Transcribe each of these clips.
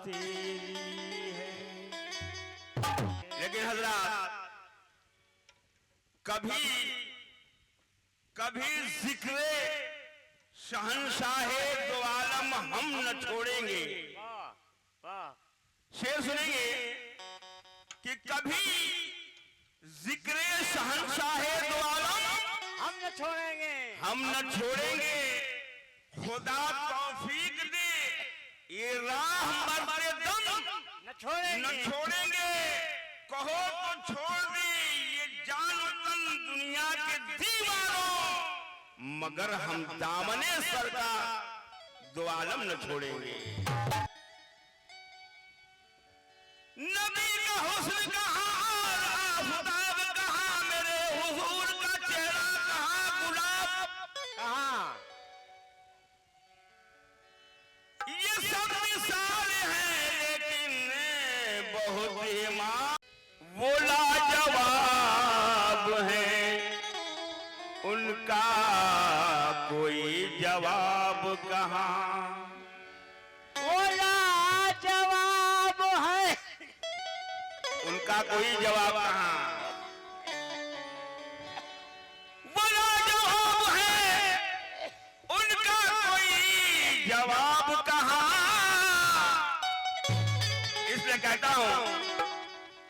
तेरी है। लेकिन हजरात कभी कभी जिक्रे शहंशाहे दो आलम हम न छोड़ेंगे। शेर सुनेंगे कि कभी जिक्रे शहंशाहे दो आलम हम न छोड़ेंगे, हम न छोड़ेंगे। खुदा तौफीक दे ये राह मरते दम न छोड़ेंगे, न छोड़ेंगे। कहो तो छोड़ दे ये जान वतन दुनिया के दीवारों, मगर हम दामने सर का दो आलम न छोड़ेंगे। नबी का हुस्न कहाँ, आफताब कहाँ, मेरे हुजूर का चेहरा कहाँ, गुलाब कहाँ? ये सब मिसाल है लेकिन बहुत ही मां वो लाजवाब है, उनका कोई जवाब कहाँ। वो लाजवाब है, उनका कोई जवाब कहाँ। वो लाजवाब है, उनका कोई जवाब कहाँ। इसलिए कहता हूं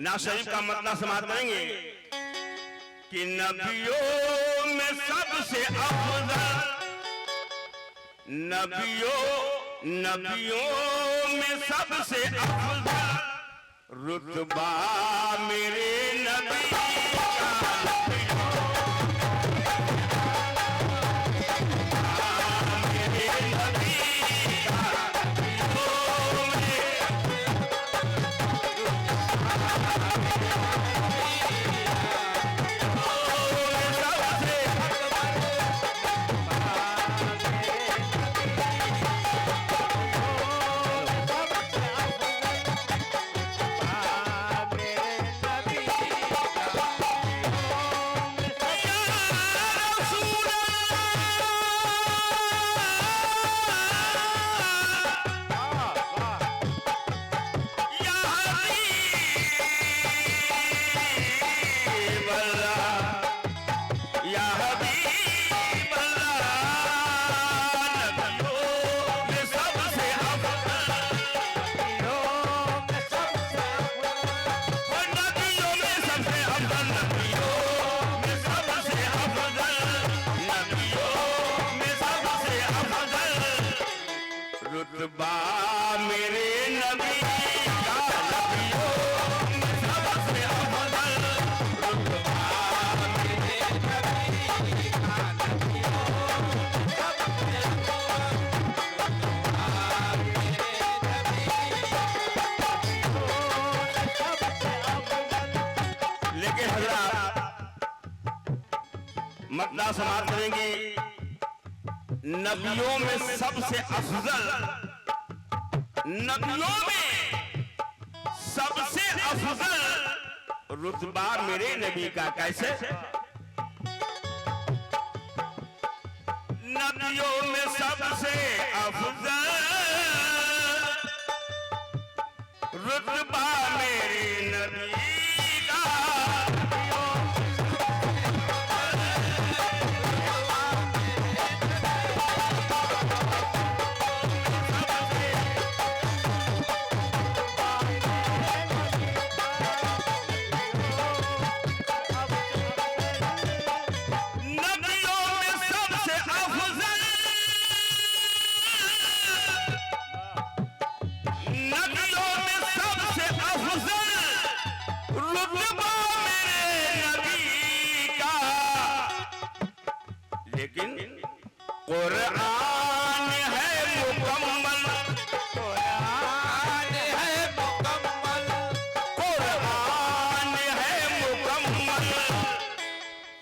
ना शरीफ का मतलब समाप्त करेंगे कि नबियों में सबसे अफजल, नबियों में सबसे अफजल रुतबा मेरे नबी का। रुतबा मेरे नबी का, नबियों में सबसे अफजल रुतबा मेरे नबी का, नबियों में सबसे अफजल रुतबा मेरे नबी। लेकिन हजरात मतलब समाप्त करेंगे नबियों में सबसे अफजल, नबियों में सबसे अफजल रुतबा मेरे नबी का। कैसे? नबियों में सबसे अफजल रुतबा मेरे नबी का। लेकिन कुरान है मुकम्मल, कुरान है मुकम्मल, कुरान है मुकम्मल,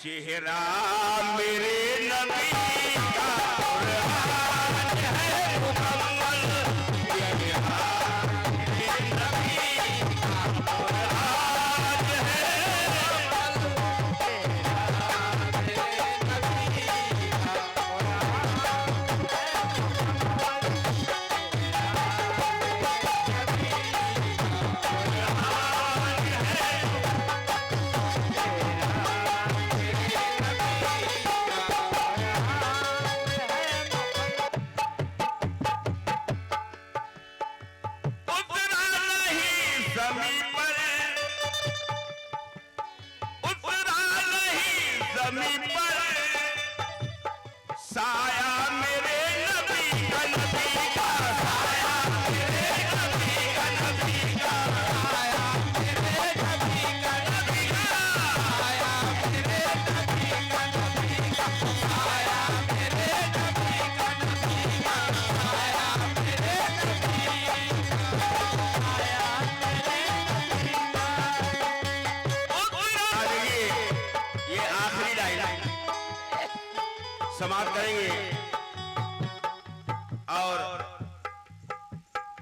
चेहरा मेरे नबी का। कुरान है मुकम्मल, चेहरा मेरे नबी का। कुरान है कदमी पर साया मेरे नबी का साया मेरे नबी का साया मेरे नबी का साया मेरे नबी का साया मेरे नबी का साया मेरे नबी ये आखिरी लाइन समाप्त करेंगे और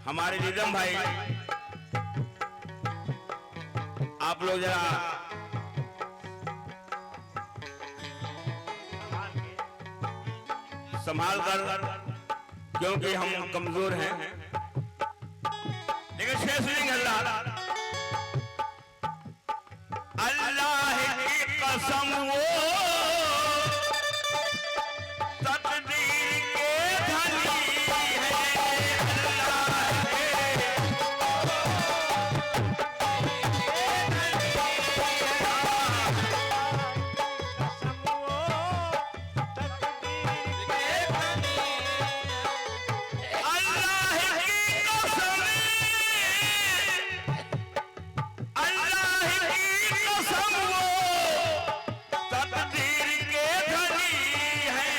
हमारे निगम भाई आप लोग जरा संभाल कर, क्योंकि हम कमजोर हैं। लेकिन शेष सुनेंगे अल्लाह की कसम वो तकदीर के धनी है।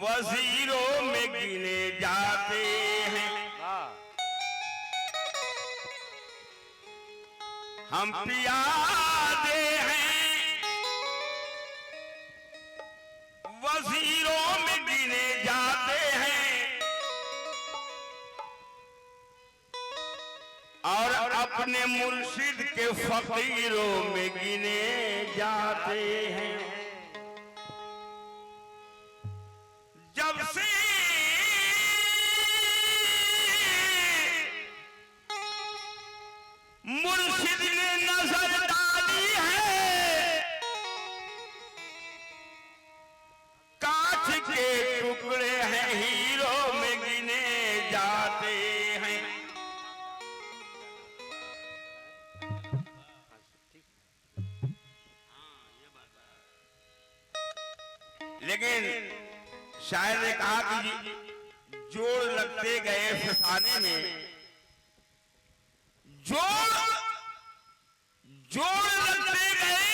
वजीरों में गिने जाते हैं हम पियादे हैं, वजीरों में गिने जाते हैं और अपने मुर्शिद के फकीरों में गिने जाते हैं। जब से मुर्शिद ने नजर डाली है, कांच के टुकड़े हैं हीरो में गिने जाते हैं। लेकिन शायर ने कहा कि जोड़ लगते गए फसाने में, जोड़ लगते गए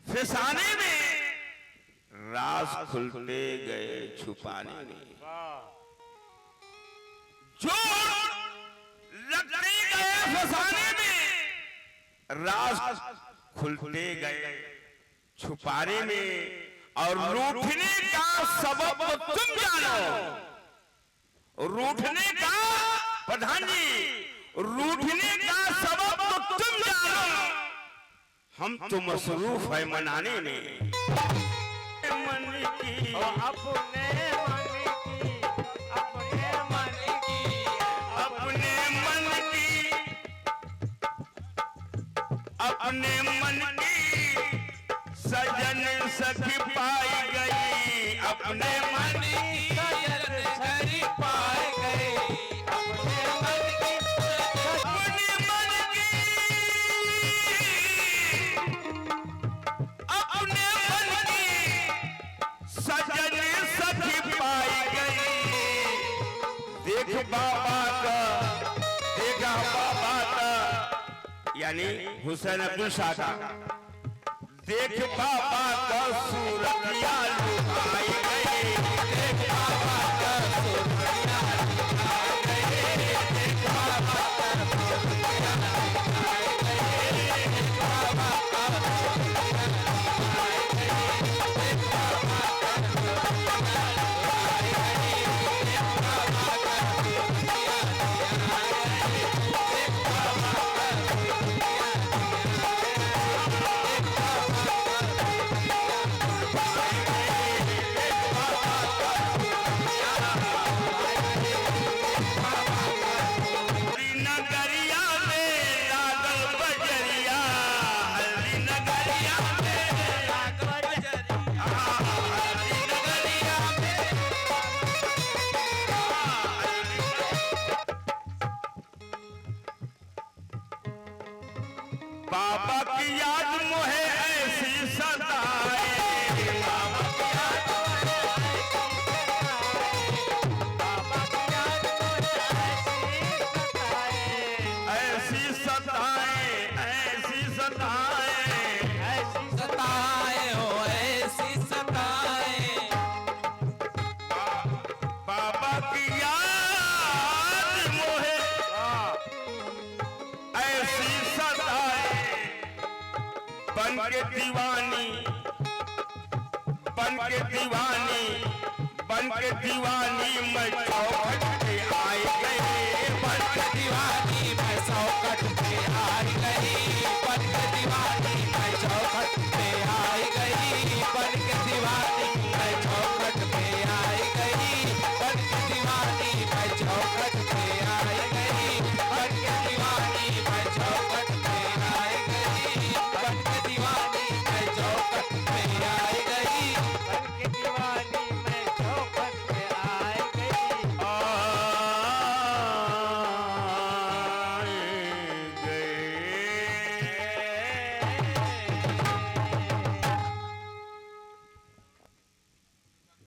फसाने में, राज खुलते गए छुपाने में। जोड़ लगते गए फसाने में, राज खुलते गए छुपाने में, और रूठने का सबब तुम जानो। रूठने का प्रधान जी, रूठने का सबब तो तुम जानो, हम तो मसरूफ है मनाने में। मन की अपने मन की, अपने मन की, अपने मन की, अपने मन की सजन सखी पाई गई, अपने मन की सजन सखी पाई गई, अपने मन की, अपने मन की, अपने मन की सजन सखी पाई गई। देख बाबा का, देखा बाबा का, यानी हुसैन अब्दुल शाह का, देख बाबा का सूरतिया लुभाई गई, देख बाबा का सूरतिया लुभाई गई, देख बाबा का सूरतिया लुभाई गई, देख बाबा का सूरतिया लुभाई गई, देख बाबा का सूरतिया लुभाई गई, देख बाबा का सूरतिया लुभाई गई, देख बाबा का सूरतिया नगरिया में लागल बजरिया, हल्दी नगरिया में लागल बजरिया, हल्दी नगरिया में बाबा की याद मोहे ऐसी सताए, बाबा की याद मोहे ऐसी सताए, ऐसी सताए, ऐसी सताए हो ऐसी सताए, बाबा की याद मोहे ऐसी सताए, बन के दीवानी, बन के दीवानी, बन के दीवानी मैं चौक